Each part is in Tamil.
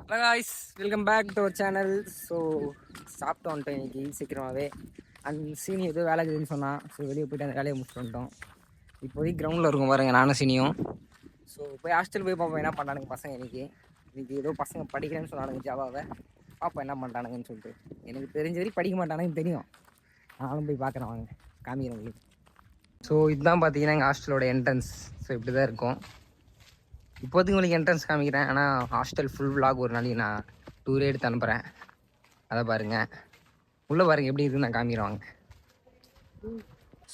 Hello guys, welcome back to our channel. So சாப்பிட்டு வந்துட்டோம் இன்னைக்கு சீக்கிரமாகவே. அண்ட் சீனி ஏதோ வேலை இருக்குதுன்னு சொன்னான். ஸோ வெளியே போய்ட்டு அந்த வேலையை முடிச்சுட்டு வந்துட்டோம். இப்போதைக்கு கிரவுண்டில் இருக்கும் பாருங்க, நானும் சீனியும். ஸோ போய் ஹாஸ்டல் போய் பார்ப்போம் என்ன பண்ணுறானுங்க பசங்க. இன்னைக்கு ஏதோ பசங்க படிக்கிறேன்னு சொன்னானுங்க ஜாவாவை. பார்ப்போம் என்ன பண்ணுறானுங்கன்னு சொல்லிட்டு. எனக்கு தெரிஞ்ச வரைக்கும் படிக்க மாட்டானுங்கன்னு தெரியும். நானும் போய் பார்க்குறேன், வாங்க காமிக்கிறேன் உங்களுக்கு. ஸோ இதுதான் பார்த்தீங்கன்னா எங்கள் ஹாஸ்டலோட என்ட்ரன்ஸ். ஸோ இப்படி தான் இருக்கும். இப்போதைக்கு உங்களுக்கு என்ட்ரன்ஸ் காமிக்கிறேன். ஆனால் ஹாஸ்டல் ஃபுல் விலாக் ஒரு நாளைக்கு நான் டூரே எடுத்து அனுப்புகிறேன். அதை பாருங்கள், உள்ளே பாருங்கள் எப்படி இருக்குன்னு நான் காமிக்கிறேன் வாங்க.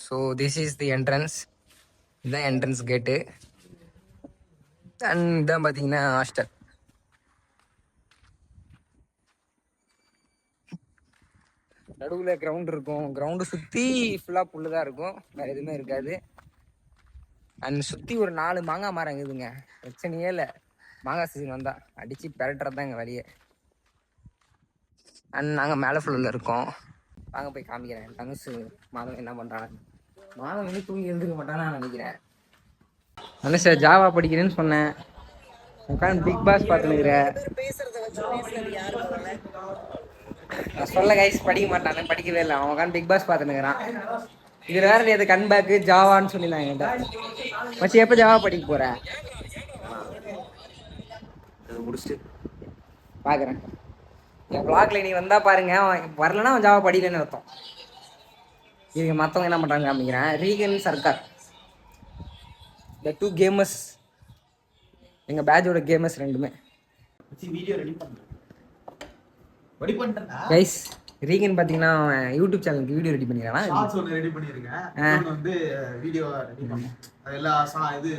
So this is the entrance. இதுதான் என்ட்ரன்ஸ் கேட்டு. அண்ட் இதான் பார்த்தீங்கன்னா ஹாஸ்டல். நடுவில் கிரவுண்ட் இருக்கும். கிரவுண்டு சுற்றி ஃபுல்லாக புல்லு தான் இருக்கும், வேறு எதுவுமே இருக்காது. அண்ட் சுற்றி ஒரு 4 மாங்காய் மரம் இருக்குதுங்க. பிரச்சனையே இல்லை, மாங்காய் சீசன் வந்தால் அடித்து பெரட்டுறது தான் எங்கள் வழியே. அண்ட் நாங்கள் மேலே ஃப்ளோரில் இருக்கோம். வாங்க போய் காமிக்கிறேன். தனுசு மாதம் என்ன பண்ணுறாங்க. மாதம் இன்னும் தூங்கி எழுந்துக்க மாட்டான்னு நான் நினைக்கிறேன். தனுஷ் ஜாவா படிக்கிறேன்னு சொன்னேன். உட்காந்து பிக் பாஸ் பார்த்துனுக்குறேன். நான் சொல்ல கைஸ் படிக்க மாட்டானே, படிக்கவே இல்லை. அவன் உட்காந்து பிக் பாஸ் பார்த்துனுக்குறான். இதில் வேறு எது கன்பேக்கு ஜாவான்னு சொல்லிடலாம் என்கிட்ட. மச்சி எப்போ ஜாவா படிக்க போகிறேன் முடிச்சுட்டு பார்க்குறேன். என் பிளாக்ல நீ வந்தால் பாருங்க. அவன் வரலன்னா அவன் ஜாவா படிக்கலன்னு அர்த்தம். இதுக்கு மற்றவங்க என்ன பண்ணுறாங்க காமிக்கிறேன். ரீகன் சர்க்கார், இந்த 2 கேமர்ஸ், எங்கள் பேட்சோட கேமர்ஸ் ரெண்டுமே. கைஸ் ரீகன் பார்த்தீங்கன்னா யூடியூப் சேனலுக்கு வீடியோ ரெடி பண்ணிக்கிறானா. ஷார்ட்ஸ் ஒன்று ரெடி பண்ணியிருக்கேன். இன்னொன்று வந்து வீடியோ ரெடி பண்ணோம். அது எல்லாம் இது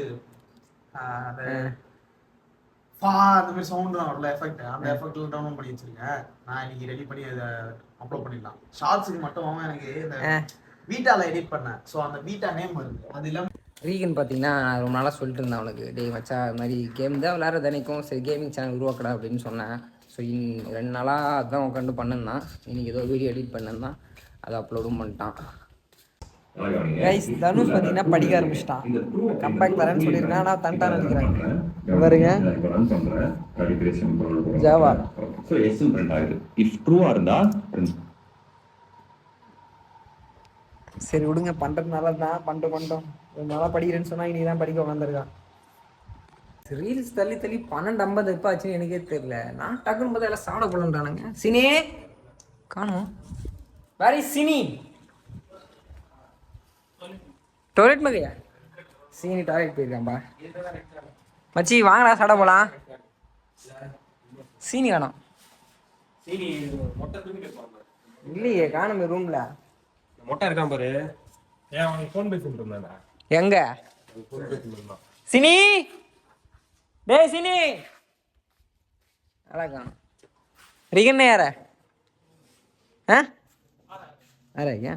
அந்த மாதிரி சவுண்ட்லாம் வரல, எஃபெக்ட். அந்த எஃபெக்ட்லாம் டவுன்லோட் பண்ணி வச்சிருக்கேன். நான் இன்னைக்கு ரெடி பண்ணி அதை அப்லோட் பண்ணிடலாம். ஷார்ட்ஸுக்கு மட்டும் எனக்கு இந்த பீட்டாவில் எடிட் பண்ணேன். ஸோ அந்த பீட்டா நேம் வருது. அது இல்லாமல் ரீகன் பார்த்தீங்கன்னா நான் ரொம்ப நாளாக சொல்லிட்டு இருந்தேன் அவனுக்கு, டே மச்சா இது மாதிரி கேம் தான் விளையாடுற தினைக்கும், சரி கேமிங் சேனல் உருவாக்கடா அப்படின்னு சொன்னேன். ஸோ 2 நாளாக அதுதான் உட்காந்து பண்ணந்தான். இன்றைக்கி ஏதோ வீடியோ எடிட் பண்ணந்தான், அதை அப்லோடும் பண்ணிட்டான். கைஸ் தனுஷ் பார்த்தீங்கன்னா படிக்க ஆரம்பிச்சிட்டான். கம்பேக் தரேன்னு சொல்லியிருக்கான், ஆனால் தன்ட்டான் நினைக்கிறேன். பாருங்க ஜாவா. சரி விடுங்க, பண்ணுறதுனால தான் பண்ணிட்டோம். ஒரு நாளாக படிக்கிறேன்னு சொன்னால் இனி தான் படிக்க உட்காந்துருக்கான். ரீல்ஸ் தள்ளி 12:50 எப்போ ஆச்சுன்னு எனக்கே தெரியல. நான் டக்குன்னு பார்த்தா எல்லாம் சாப்பிட போலன்றானுங்க. சினி காணும், வேற சினி டாய்லெட் மகையா. சீனி டாய்லெட் போயிருக்கான்பா. மச்சி வாங்கடா சாப்பிட போலாம். சீனி காணும். இல்லையே காணும் ரூம்ல. மொட்டை இருக்கான் பாரு. ஃபோன் பேசிட்டு இருந்தாடா. எங்க சினி? டேய் சினி அழகா ரிகன் யார அரே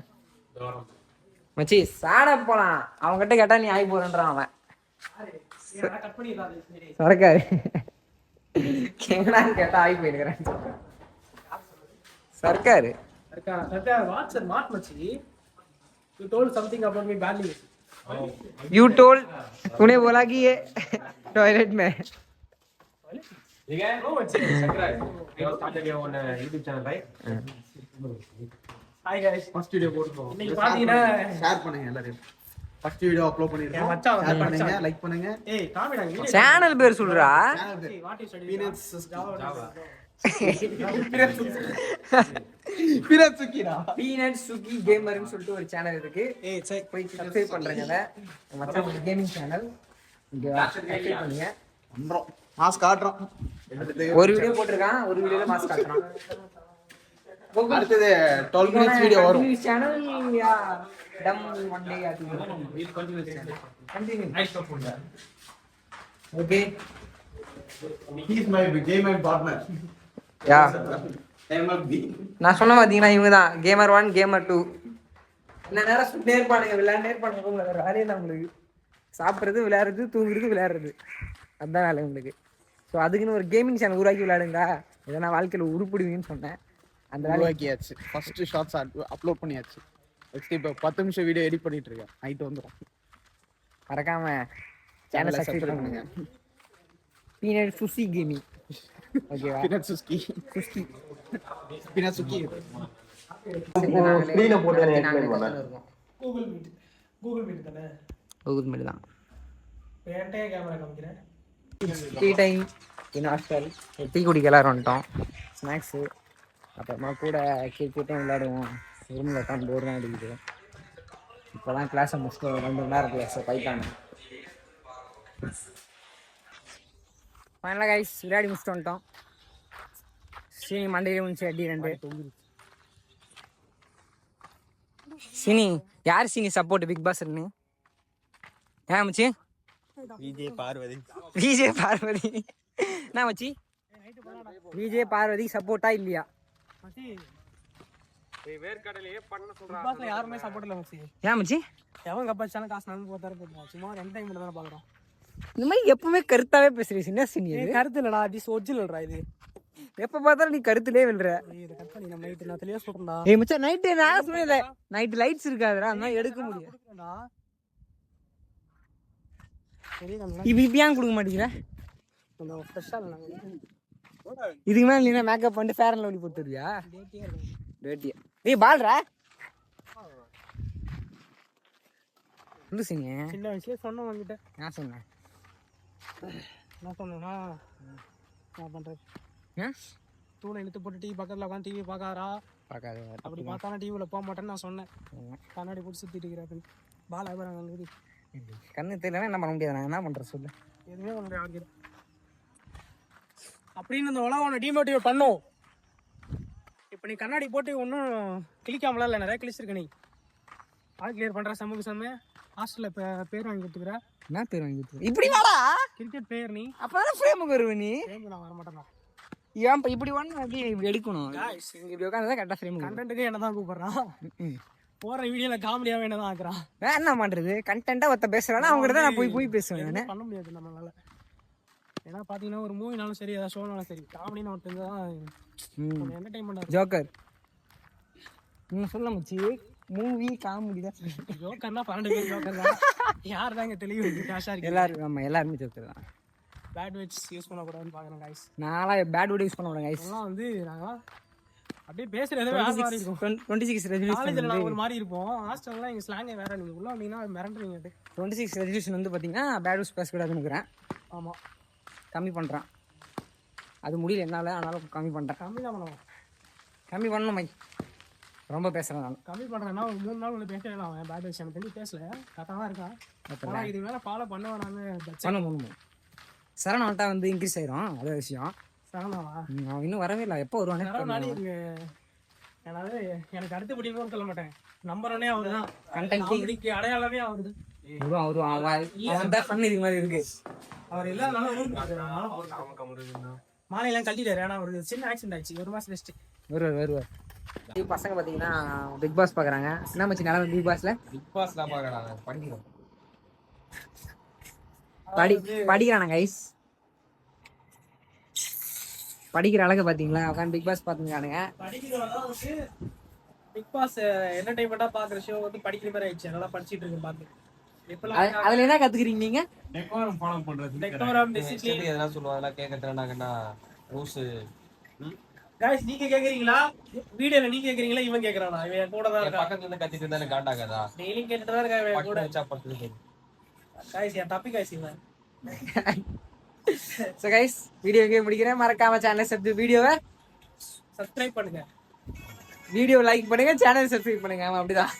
மச்சி சாட போலாம். அவன்கிட்ட கேட்டா நீ ஆகி போறன்றான் அவன். சரக்காரு எங்கடான்னு கேட்டா ஆகி போயிருக்கிறேன். சர்க்காரு You told तूने बोला कि ये टॉयलेट में YouTube channel right. Hi guys, first video போடுறோம். இன்னைக்கு பாத்தீங்கன்னா ஷேர் பண்ணுங்க எல்லாரும். ஃபர்ஸ்ட் வீடியோ அப்லோட் பண்ணிருக்கோம். மச்சான் ஷேர் பண்ணுங்க, லைக் பண்ணுங்க. ஏய் காமிடா வீடியோ. சேனல் பேர் சொல்றா. வாட் இஸ் பீனட்ஸ் ஜாவா. பீனட் சுக்கிடா. பீனட் சுக்கி கேமர்னு சொல்லிட்டு ஒரு சேனல் இருக்கு. ஏய் சரி போய் சப்ஸ்கிரைப் பண்றீங்கல. மச்சான் ஒரு கேமிங் சேனல். இங்க சப்ஸ்கிரைப் பண்ணுங்க. பண்றோம். மாஸ் காட்றோம். ஒரு வீடியோ போட்டுருக்கான், ஒரு வீடியோல மாஸ் காட்றான். அடுத்து 12 மினிட்ஸ் வீடியோ வரும். சேனல் யா டம் one day Aadhi will continue. Nice top பண்ணு. Okay, he is my gamer partner. Yeah MLB. நான் சொன்ன பாத்தீங்கன்னா இவங்க தான் கேமர் 1 கேமர் 2. இந்த நேரம் சுட்டே இருப்பானுங்க, விளையாண்டே இருப்பானுங்க. ரூம்ல வேற வேலையே இல்லை உங்களுக்கு. சாப்பிட்றது, விளையாடுறது, தூங்குறது, விளையாடுறது, அதுதான் வேலை உங்களுக்கு. ஸோ அதுக்குன்னு ஒரு கேமிங் சேனல் உருவாக்கி விளையாடுங்க. இதை நான் வாழ்க்கையில் உருப்பிடுவீங்கன்னு சொன்னேன். அந்த வேலை உருவாக்கியாச்சு. ஃபர்ஸ்ட் ஷார்ட்ஸ் அப்லோட் பண்ணியாச்சு. நெக்ஸ்ட் இப்போ 10 நிமிஷம் வீடியோ எடிட் பண்ணிட்டு இருக்கேன். நைட் வந்துடும். மறக்காம சேனலை சப்ஸ்கிரைப் பண்ணுங்க. பீனட் சுசி கேமிங். ஓகேவா? பின்ன சுக்கி ஸ்க்ரீனை போட்டு எக்ஸ்பிளைன் பண்ணேன். இருக்கோம். கூகுள் மீட் தானே? கூகுள் மீட் தான். என்கிட்டயே கேமரா காமிக்கிறேன். Tea time in hostel. Tea குடிக்க எல்லாரும் வந்துட்டோம். ஸ்நாக்ஸு அப்புறமா கூட கிரிக்கெட்டும் விளையாடுவோம். ரூமில் உட்காந்து போர் தான் அடிக்குது. இப்போ தான் கிளாஸை முடிச்சுட்டு 2 மணி நேரம் கிளாஸை பைத்தாங்க. ஃபைனலாக கைஸ் விளையாடி முடிச்சுட்டு வந்துட்டோம். சீனி மண்டையிலே முடிச்சு அடி 2. சீனி யார் சீனி சப்போர்ட் பிக் பாஸ்ன்னு ஏன் மச்சி? விஜய் பார்வதி என்ன மச்சி? விஜய் பார்வதி சப்போர்ட்டா இல்லையா? வேர்க்கடலையே பண்ண சொல்றாங்க. பாஸ்ல யாருமே சப்போர்ட் இல்ல மச்சி. ஏன் மச்சி? எவன் கப்பாச்சாலும் காசு நம்ம போத்தாரு போடுவோம். சும்மா என்டர்டைன்மெண்ட் தான் பாக்குறோம். இந்த மாதிரி எப்பவுமே கருத்தாவே பேசுறீங்க. என்ன சீனி இது? கருத்து இல்லடா, அது ஒரிஜினல்டா இது. எப்ப பார்த்தாலும் நீ கருத்துலயே விழுற. இது கரெக்டா நீ நம்ம நைட் நான் தெளிவா சொல்றேன்டா. ஏய் மச்சான் நைட் நான் சொன்னேன்ல நைட் லைட்ஸ் இருக்காதுடா அதனால எடுக்க முடியும். இப்ப ஏன் கொடுக்க மாட்டேங்கிற? கொஞ்சம் ஃப்ரெஷ்ஷா இல்ல. இதுக்கு மேல நீ மேக்கப் பண்ணிட்டு ஃபேர் அண்ட் லவ்லி போட்டு வருவியா? டேட்டியா ஏய் பால்ரா என்ன சீனி? சின்ன வயசுல சொன்னேன் உங்ககிட்ட. நான் சொன்னேன் என்ன சொன்னேன்னா நான் பண்றேன். ஏன் தூளை இழுத்து போட்டு டிவி பக்கத்துல உட்காந்து டிவி பார்க்காரா? பார்க்காத அப்படி பார்த்தானா டிவியில போக மாட்டேன்னு நான் சொன்னேன். கண்ணாடி போட்டு சுத்திட்டு இருக்கிறேன். பால் ஆகுறாங்க. கண்ணு தெரியலன்னா என்ன பண்ண முடியாது. நான் என்ன பண்றேன் சொல்லு. எதுவுமே பண்ண முடியாது அப்படின்னு இந்த உலகம் ஒன்று டிமோட்டிவேட் பண்ணும். இப்போ நீ கண்ணாடி போட்டு ஒன்றும் கிளிக்காமலாம் இல்லை, நிறைய கிழிச்சிருக்க. நீ ஆள் கிளியர் பண்ணுற சமூக சமய ஹாஸ்டலில் இப்போ பேர் வாங்கி கொடுத்துக்கிற. என்ன பேர் வாங்கி கொடுத்து இப்படி வாடா கிரிக்கெட் பிளேயர் நீ. அப்பதான் ஃப்ரேமுக்கு வருவ நீ. ஃப்ரேமுக்கு நான் வர மாட்டேன். ஏன் இப்படி ஒன்று அப்படி இப்படி எடுக்கணும். இங்கே இப்படி உட்காந்து தான் கரெக்டாக ஃப்ரேமுக்கு. கண்டென்ட்டுக்கு என்ன தான் கூப்பிட்றான். போகிற வீடியோவில் காமெடியாகவே என்ன தான் ஆக்குறான். வேற என்ன பண்ணுறது? கண்டென்ட்டாக ஒருத்த பேசுகிறானா அவங்ககிட்ட தான் நான் போய் பேசுவேன். பண்ண முடியாது நம்மளால. ஏன்னா பார்த்தீங்கன்னா ஒரு மூவினாலும் சரி ஏதாவது ஷோனாலும் சரி காமெடின்னு ஒருத்தங்க தான் என்டர்டைன்மெண்ட். ஜோக்கர் நீங்கள் சொல்ல மச்சி மூவி காமெடி தான். ஜோக்கர்னா 12 பேர் ஜோக்கர் தான். யார் தான் இங்கே தெளிவு கேஷாக இருக்கு? எல்லாரும் ஆமாம் எல்லாருமே ஜோக்கர் தான். பேட் வேர்ட்ஸ் யூஸ் பண்ணக்கூடாதுன்னு பார்க்குறேன் கைஸ். நான்லாம் பேட் வேர்ட் யூஸ் பண்ண விட கைஸ். அதெல்லாம் வந்து நாங்கள் அப்படியே பேசுகிறதே வேறு மாதிரி இருக்கும். 26 காலேஜில் ரெசல்யூஷன் நாங்கள் ஒரு மாதிரி இருப்போம். ஹாஸ்டல்லாம் எங்கள் ஸ்லாங்கே வேறு. நீங்கள் உள்ளே வந்தீங்கன்னா மிரண்டுவீங்க. 26 ரெசல்யூஷன் வந்து பார்த்தீங்கன்னா பேட் யூஸ் பேசக்கூடாதுன்னு இருக்கிறேன். ஆமாம் கம்மி பண்ணுறான். அது முடியல என்னால், ஆனாலும் கம்மி பண்ணுறேன். கம்மி தான் பண்ணுவோம். கம்மி பண்ணணும் மை. ரொம்ப பேசுகிறேன் நான். கம்மி பண்ணுறேன்னா ஒரு 3 நாள் உள்ள பேசலாம். அவன் பேட் வேர்ட்ஸ் எனக்கு தெரிஞ்சு பேசல. கரெக்டாக தான் இருக்கான். ஆனால் இது மேலே ஃபாலோ பண்ண வேணான்னு பண்ணணும். சரண் வந்துட்டா வந்து இன்க்ரீஸ் ஆயிரும். அதே விஷயம். சரணாவா? அவன் இன்னும் வரவே இல்லை. எப்போ வருவானே? சரணாடி இங்கே அதாவது எனக்கு அடுத்தபடின்னு சொல்ல மாட்டேன். நம்பர் ஒன்னே அவரு தான். கண்டென்ட் அடையாளமே அவரு. வருவான் அவன் தான் பண்ண இது மாதிரி இருக்கு. அவர் இல்லாதனால மாலையெல்லாம் கட்டிட்டாரு. ஆனால் ஒரு சின்ன ஆக்சிடென்ட் ஆச்சு. 1 மாதம் ரெஸ்ட். வருவார். பசங்க பார்த்தீங்கன்னா பிக் பாஸ் பார்க்குறாங்க. என்ன மச்சி நிலவு பிக் பாஸ்ல? பிக் பாஸ் தான் பார்க்கறாங்க. படிக்கிறோம். படிக்கிறானா கைஸ்? படிக்கிற அழகை பார்த்தீங்களா? உட்காந்து பிக் பாஸ் பார்த்துருக்கானுங்க. படிக்கிறவங்க வந்து பிக் பாஸ் என்டர்டைன்மெண்ட்டாக பார்க்குற ஷோ வந்து படிக்கிற மாதிரி ஆயிடுச்சு. நல்லா படிச்சுட்டு இருக்கு பார்த்து. அதுல என்ன கத்துக்கிறீங்க நீங்க? டெக்கோரம் ஃபாலோ பண்றது. டெக்கோரம் டிசிப்ளின் எதனா சொல்லுவாங்க. அதெல்லாம் கேட்கறதுனாங்கன்னா ரூல்ஸ். गाइस நீங்க கேக்குறீங்களா? வீடியோல நீங்க கேக்குறீங்களா? இவன் கேக்குறானா? இவன் கூட தான் இருக்கான். பக்கத்துல இருந்து கத்திட்டு இருந்தானே காண்டாகாதா? டெய்லி கேட்டுட்டு தான் இருக்கான் இவன் கூட. வச்சா படுத்துது. गाइस என் டாபிக் गाइस இவன். சோ गाइस வீடியோவை முடிக்கிறேன். மறக்காம சேனலை வீடியோவை சப்ஸ்கிரைப் பண்ணுங்க. வீடியோ லைக் பண்ணுங்க, சேனல் சப்ஸ்கிரைப் பண்ணுங்க. அப்படிதான்.